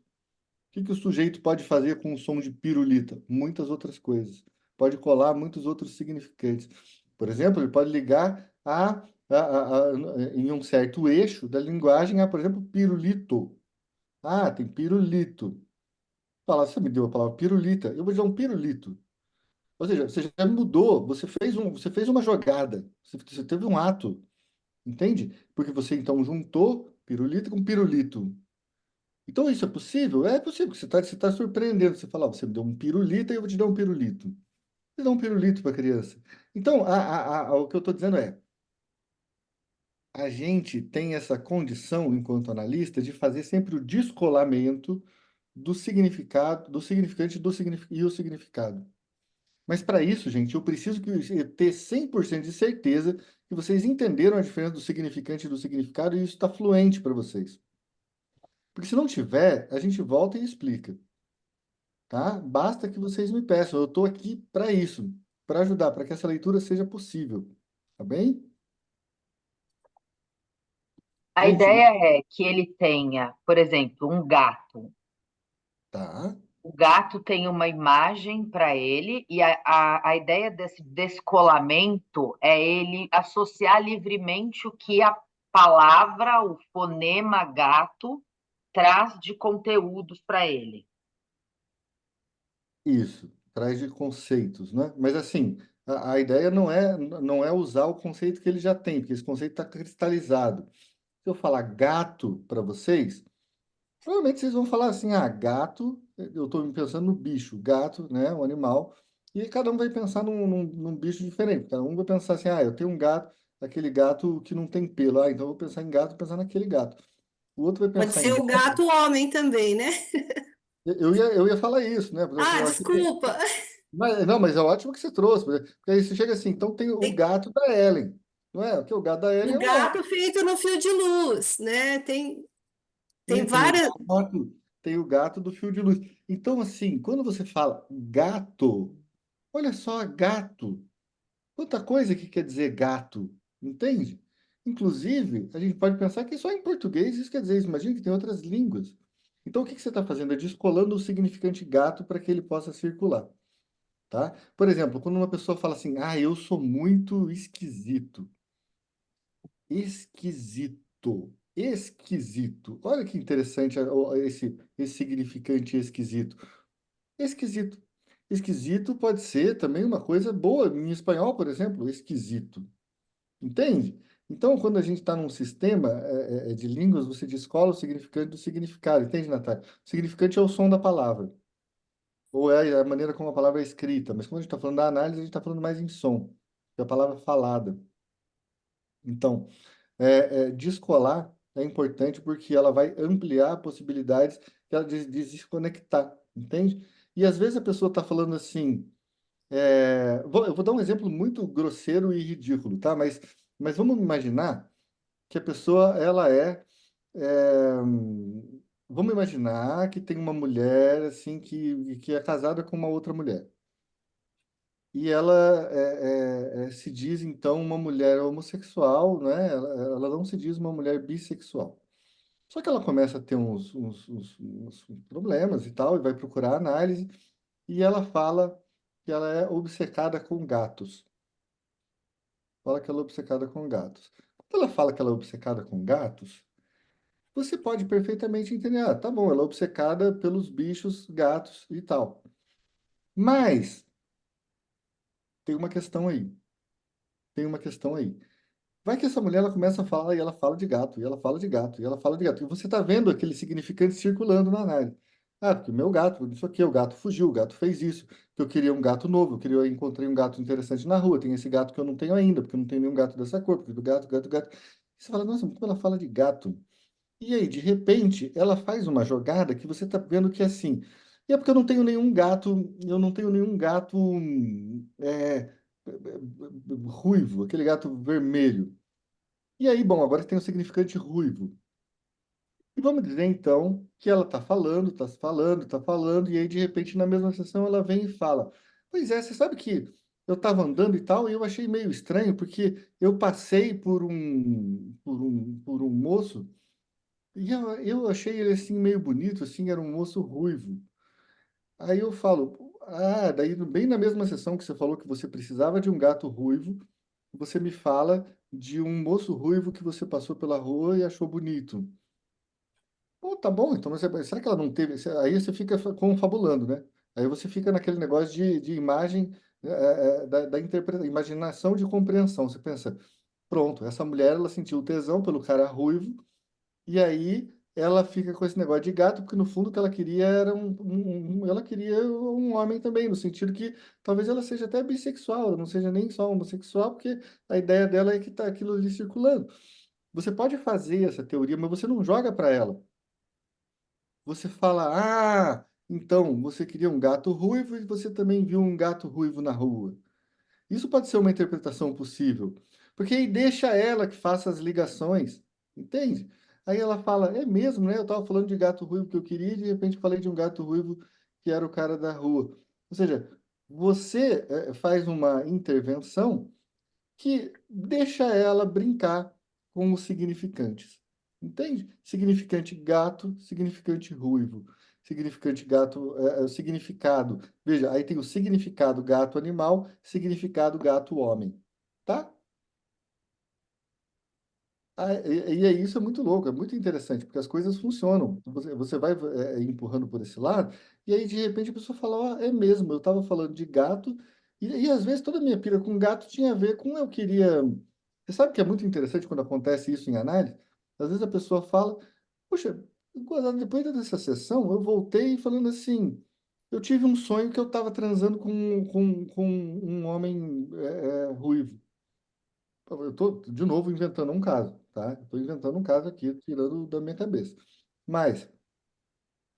que que o sujeito pode fazer com o som de pirulita? Muitas outras coisas. Pode colar muitos outros significantes. Por exemplo, ele pode ligar em um certo eixo da linguagem a, por exemplo, pirulito. Ah, tem pirulito. Fala, você me deu a palavra pirulita, eu vou te dar um pirulito. Ou seja, você já mudou, você fez uma jogada, você teve um ato, entende? Porque você então juntou pirulito com pirulito. Então isso é possível? É possível, você tá surpreendendo. Você fala, ó, você me deu um pirulito e eu vou te dar um pirulito. Você dá um pirulito para a criança. Então, o que eu estou dizendo é, a gente tem essa condição, enquanto analista, de fazer sempre o descolamento do significado, do significante e o significado. Mas para isso, gente, eu preciso ter 100% de certeza que vocês entenderam a diferença do significante e do significado e isso está fluente para vocês. Porque se não tiver, a gente volta e explica, tá? Basta que vocês me peçam, eu estou aqui para isso, para ajudar, para que essa leitura seja possível, tá bem? A Gente, ideia é que ele tenha, por exemplo, um gato. tá, O gato tem uma imagem para ele, e a ideia desse descolamento é ele associar livremente o que a palavra, o fonema gato, traz de conteúdos para ele. isso, traz de conceitos, né? Mas assim, a ideia não é usar o conceito que ele já tem, porque esse conceito está cristalizado. Se eu falar gato para vocês, provavelmente vocês vão falar assim, ah, gato, eu estou pensando no bicho, gato, né, um animal, e cada um vai pensar num bicho diferente. Cada um vai pensar assim, ah, eu tenho um gato, aquele gato que não tem pelo, ah, então eu vou pensar em gato, pensar naquele gato. O outro vai Pode pensar em ser o gato. gato homem também, né? Eu ia falar isso, né? Ah, Aqui tem, desculpa. não, mas é ótimo que você trouxe, porque aí você chega assim, então tem o Tem gato da Ellen, não é? Porque o gato da Ellen o é um homem. gato feito no fio de luz, né? Tem E tem várias. tem o gato do fio de luz. Então, assim, quando você fala gato, olha só, gato. Quanta coisa que quer dizer gato, entende? Inclusive, a gente pode pensar que só em português isso quer dizer isso. Imagina que tem outras línguas. Então, o que que você está fazendo? É descolando o significante gato para que ele possa circular, tá? Por exemplo, quando uma pessoa fala assim, ah, eu sou muito esquisito. Esquisito. Esquisito. Olha que interessante esse significante esquisito. Esquisito. Esquisito pode ser também uma coisa boa. Em espanhol, por exemplo, esquisito. Entende? Então, quando a gente está num sistema de línguas, você descola o significante do significado. Entende, Natália? O significante é o som da palavra. Ou é a maneira como a palavra é escrita. Mas quando a gente está falando da análise, a gente está falando mais em som. Que é a palavra falada. Então, descolar é importante porque ela vai ampliar possibilidades de se conectar, entende? E às vezes a pessoa está falando assim, eu vou dar um exemplo muito grosseiro e ridículo, tá? Mas vamos imaginar que a pessoa, é, vamos imaginar que tem uma mulher, assim, que é casada com uma outra mulher. E ela se diz, então, uma mulher homossexual, né? Ela não se diz uma mulher bissexual. Só que ela começa a ter uns problemas e tal, e vai procurar análise, e ela fala que ela é obcecada com gatos. Fala que ela é obcecada com gatos. Quando ela fala que ela é obcecada com gatos, você pode perfeitamente entender, ah, tá bom, ela é obcecada pelos bichos, gatos e tal. Mas tem uma questão aí. Tem uma questão aí. Vai que essa mulher ela começa a falar e ela fala de gato, e ela fala de gato, e ela fala de gato. E você está vendo aquele significante circulando na análise. Ah, porque o meu gato, não sei o quê, o gato fugiu, o gato fez isso, que eu queria um gato novo, eu encontrei um gato interessante na rua, tem esse gato que eu não tenho ainda, porque eu não tenho nenhum gato dessa cor, porque do gato, gato, gato. E você fala, nossa, como ela fala de gato? E aí, de repente, ela faz uma jogada que você tá vendo que é assim. E é porque eu não tenho nenhum gato, eu não tenho nenhum gato ruivo, aquele gato vermelho. E aí, bom, agora tem o significante ruivo. E vamos dizer então que ela está falando, e aí de repente na mesma sessão ela vem e fala: Pois é, você sabe que eu estava andando e tal, e eu achei meio estranho, porque eu passei por um moço, e eu achei ele assim meio bonito, assim, era um moço ruivo. Aí eu falo: Ah, daí bem na mesma sessão que você falou que você precisava de um gato ruivo, você me fala de um moço ruivo que você passou pela rua e achou bonito. Pô, tá bom, então será que ela não teve? Aí você fica confabulando, né? Aí você fica naquele negócio de imagem, da imaginação de compreensão. Você pensa, pronto, essa mulher ela sentiu tesão pelo cara ruivo, e aí ela fica com esse negócio de gato, porque no fundo o que ela queria era ela queria um homem também, no sentido que talvez ela seja até bissexual, ela não seja nem só homossexual, porque a ideia dela é que tá aquilo ali circulando. Você pode fazer essa teoria, mas você não joga para ela. Você fala, então você queria um gato ruivo e você também viu um gato ruivo na rua. Isso pode ser uma interpretação possível, porque aí deixa ela que faça as ligações, entende? Aí ela fala, é mesmo, né? Eu estava falando de gato ruivo que eu queria e de repente falei de um gato ruivo que era o cara da rua. Ou seja, você faz uma intervenção que deixa ela brincar com os significantes. Entende? Significante gato, significante ruivo. Significante gato, o significado. Veja, aí tem o significado gato animal, significado gato homem. Tá? E aí isso é muito louco, é muito interessante, porque as coisas funcionam. Você vai empurrando por esse lado, e aí de repente a pessoa fala, ó, é mesmo, eu estava falando de gato, e às vezes toda a minha pira com gato tinha a ver com eu queria. Você sabe que é muito interessante quando acontece isso em análise? Às vezes a pessoa fala, puxa, depois dessa sessão eu voltei falando assim, eu tive um sonho que eu estava transando com um homem ruivo. Eu estou, de novo, inventando um caso, tá? Estou inventando um caso aqui, tirando da minha cabeça. Mas,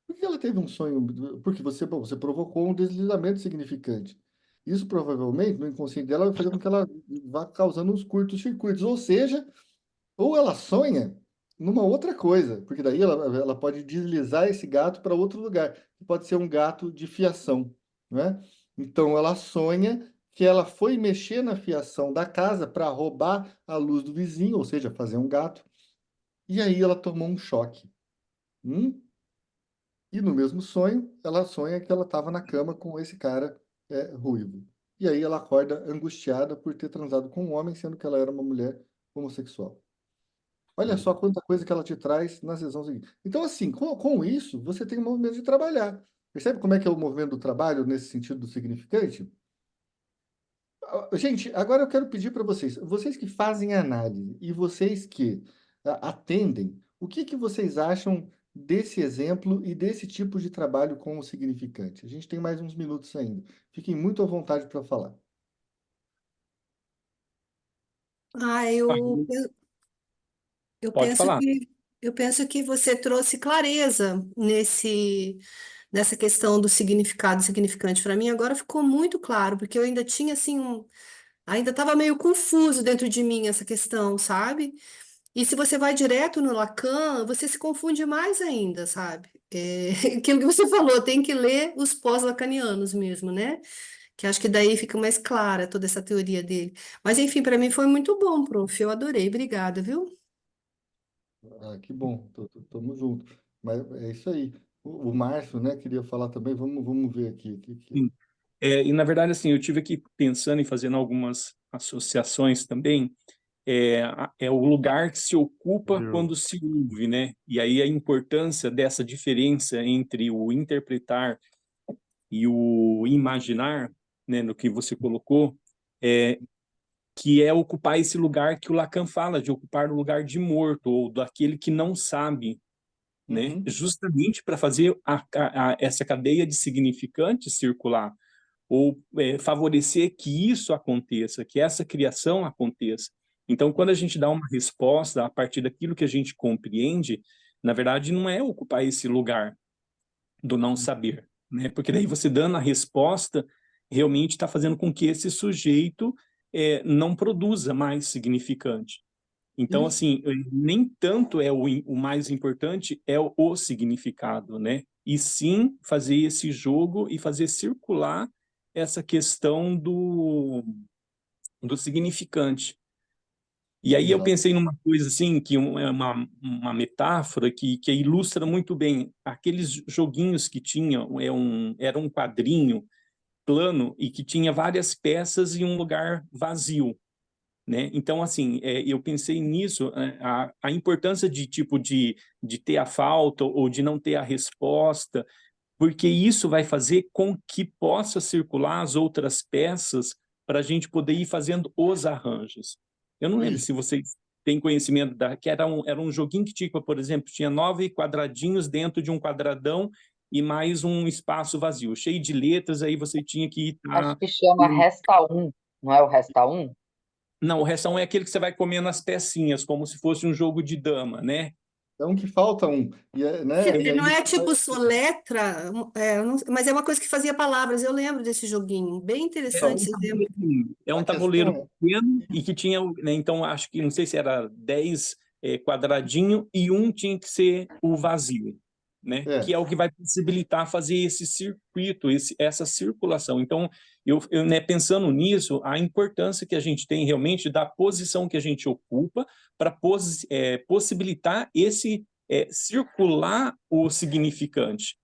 por que ela teve um sonho? Porque você provocou um deslizamento significante. Isso provavelmente, no inconsciente dela, vai fazer com que ela vá causando uns curtos-circuitos. Ou seja, ou ela sonha numa outra coisa, porque daí ela pode deslizar esse gato para outro lugar, que pode ser um gato de fiação, né? Então ela sonha que ela foi mexer na fiação da casa para roubar a luz do vizinho, ou seja, fazer um gato, e aí ela tomou um choque. Hum? E no mesmo sonho, ela sonha que ela estava na cama com esse cara ruivo. E aí ela acorda angustiada por ter transado com um homem, sendo que ela era uma mulher homossexual. Olha só quanta coisa que ela te traz na sessão seguinte. Então, assim, com isso, você tem um movimento de trabalhar. Percebe como é que é o movimento do trabalho nesse sentido do significante? Gente, agora eu quero pedir para vocês que fazem análise e vocês que atendem, o que que vocês acham desse exemplo e desse tipo de trabalho com o significante? A gente tem mais uns minutos ainda. Fiquem muito à vontade para falar. Ah, Ah, eu pode penso falar. que você trouxe clareza nessa questão do significado significante. Para mim, agora ficou muito claro, porque eu ainda tinha assim ainda estava meio confuso dentro de mim essa questão, sabe? E se você vai direto no Lacan, você se confunde mais ainda, sabe? É, aquilo que você falou, tem que ler os pós-lacanianos mesmo, né? Que acho que daí fica mais clara toda essa teoria dele. Mas enfim, para mim foi muito bom, prof. Eu adorei. Obrigada, viu? Ah, que bom, tamo junto. Mas é isso aí. O Márcio, né, queria falar também. Vamos ver aqui. Sim. E, na verdade, assim, eu tive aqui pensando e fazendo algumas associações também. É o lugar que se ocupa quando se ouve, né? E aí a importância dessa diferença entre o interpretar e o imaginar, né, no que você colocou, é, que é ocupar esse lugar que o Lacan fala, de ocupar o lugar de morto, ou daquele que não sabe, né? Uhum. Justamente para fazer essa cadeia de significantes circular, ou favorecer que isso aconteça, que essa criação aconteça. Então, quando a gente dá uma resposta a partir daquilo que a gente compreende, na verdade, não é ocupar esse lugar do não saber, né? Porque daí você dando a resposta, realmente está fazendo com que esse sujeito não produza mais significante. Então, Isso. assim, nem tanto é o mais importante é o significado, né? E sim fazer esse jogo e fazer circular essa questão do significante. E aí eu Exato. pensei numa coisa assim, que é uma metáfora que ilustra muito bem aqueles joguinhos que tinham, era um quadrinho plano e que tinha várias peças e um lugar vazio, né? Então, assim, eu pensei nisso, a importância de tipo de ter a falta ou de não ter a resposta, porque isso vai fazer com que possa circular as outras peças para a gente poder ir fazendo os arranjos. Eu não lembro Isso. se vocês têm conhecimento que era um joguinho que tinha, por exemplo, tinha 9 quadradinhos dentro de um quadradão e mais um espaço vazio, cheio de letras, aí você tinha que Acho estar... que chama Resta 1, não é o Resta 1? Não, o restão é aquele que você vai comendo as pecinhas, como se fosse um jogo de dama, né? É um que falta um. Né? E Felipe, aí não é você vai- tipo soletra, mas é uma coisa que fazia palavras. Eu lembro desse joguinho, bem É interessante um esse exemplo. tabuleiro, é a um questão tabuleiro é pequeno e que tinha, né, então acho que, não sei se era 10 quadradinho e um tinha que ser o vazio, né? é, Que é o que vai possibilitar fazer esse circuito, essa circulação. Então, né, pensando nisso, a importância que a gente tem realmente da posição que a gente ocupa para possibilitar esse circular o significante,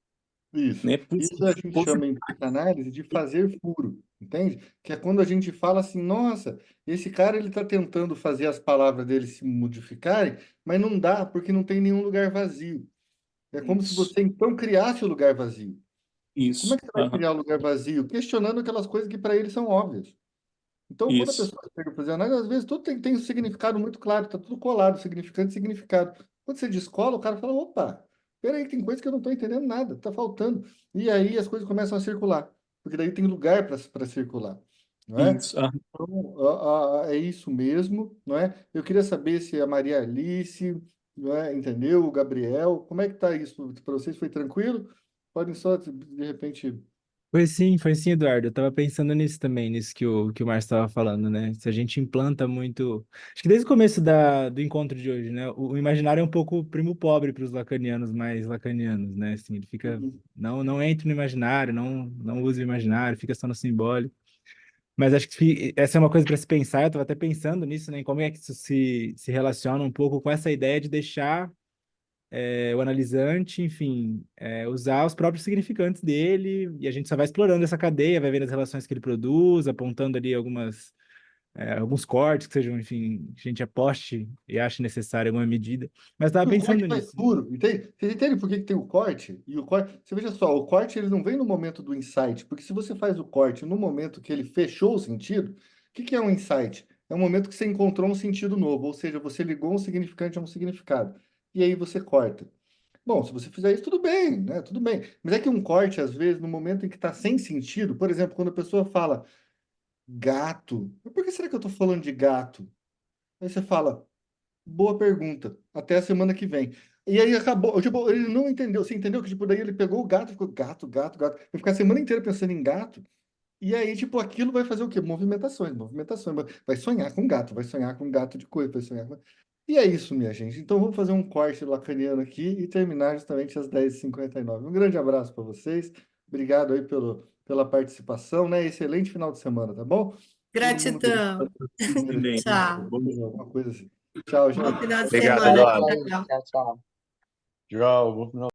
isso. né? Isso a gente chama em psicanálise de fazer furo, entende? Que é quando a gente fala assim, nossa, esse cara ele está tentando fazer as palavras dele se modificarem, mas não dá porque não tem nenhum lugar vazio. É como se Isso, você então criasse o lugar vazio. Como é isso, que você vai criar o lugar vazio? Questionando aquelas coisas que para eles são óbvias. Então, quando a isso. pessoa chega para fazer análise, às vezes tudo tem um significado muito claro, está tudo colado, significante e significado. Quando você descola, o cara fala, opa, peraí, tem coisa que eu não estou entendendo nada, está faltando. E aí as coisas começam a circular, porque daí tem lugar para circular, não é? Isso. Ah, Então, é isso mesmo, não é? Eu queria saber se a Maria Alice, não é, entendeu? O Gabriel, como é que está isso para vocês? Foi tranquilo? Podem só, de repente... Foi sim, Eduardo. Eu tava pensando nisso também, nisso que o Márcio estava falando, né? Se a gente implanta muito. Acho que desde o começo do encontro de hoje, né? O imaginário é um pouco primo pobre para os lacanianos mais lacanianos, né? Assim, ele fica. Uhum. Não entre no imaginário, não use o imaginário, fica só no simbólico. Mas acho que essa é uma coisa para se pensar. Eu estava até pensando nisso, né? Em como é que isso se relaciona um pouco com essa ideia de deixar o analisante, enfim, usar os próprios significantes dele, e a gente só vai explorando essa cadeia, vai vendo as relações que ele produz, apontando ali alguns cortes que sejam, enfim, que a gente aposte e ache necessário em alguma medida. Mas estava O corte pensando faz nisso. furo, entende? Você entende por que que tem o corte? E o corte, você veja só, o corte ele não vem no momento do insight, porque se você faz o corte no momento que ele fechou o sentido, o que que é um insight? É um momento que você encontrou um sentido novo, ou seja, você ligou um significante a um significado. E aí você corta. Bom, se você fizer isso, tudo bem, né? Tudo bem. Mas é que um corte, às vezes, no momento em que está sem sentido, por exemplo, quando a pessoa fala gato, mas por que será que eu estou falando de gato? Aí você fala, boa pergunta. Até a semana que vem. E aí acabou. Tipo, ele não entendeu. Você entendeu que, tipo, daí ele pegou o gato e ficou gato, gato, gato. Vai ficar a semana inteira pensando em gato. E aí, tipo, aquilo vai fazer o quê? Movimentações, movimentações. Vai sonhar com gato, vai sonhar com gato de coisa, vai sonhar com... E é isso, minha gente. Então vamos fazer um corte lacaniano aqui e terminar justamente às 10h59. Um grande abraço para vocês. Obrigado aí pela participação, né? Excelente final de semana, tá bom? Todo mundo bem. Gratidão. também. Tchau. Alguma coisa assim. Tchau, Bom gente. final de Obrigado, semana. Eduardo. Aí, Tchau. tchau, tchau. Tchau, bom final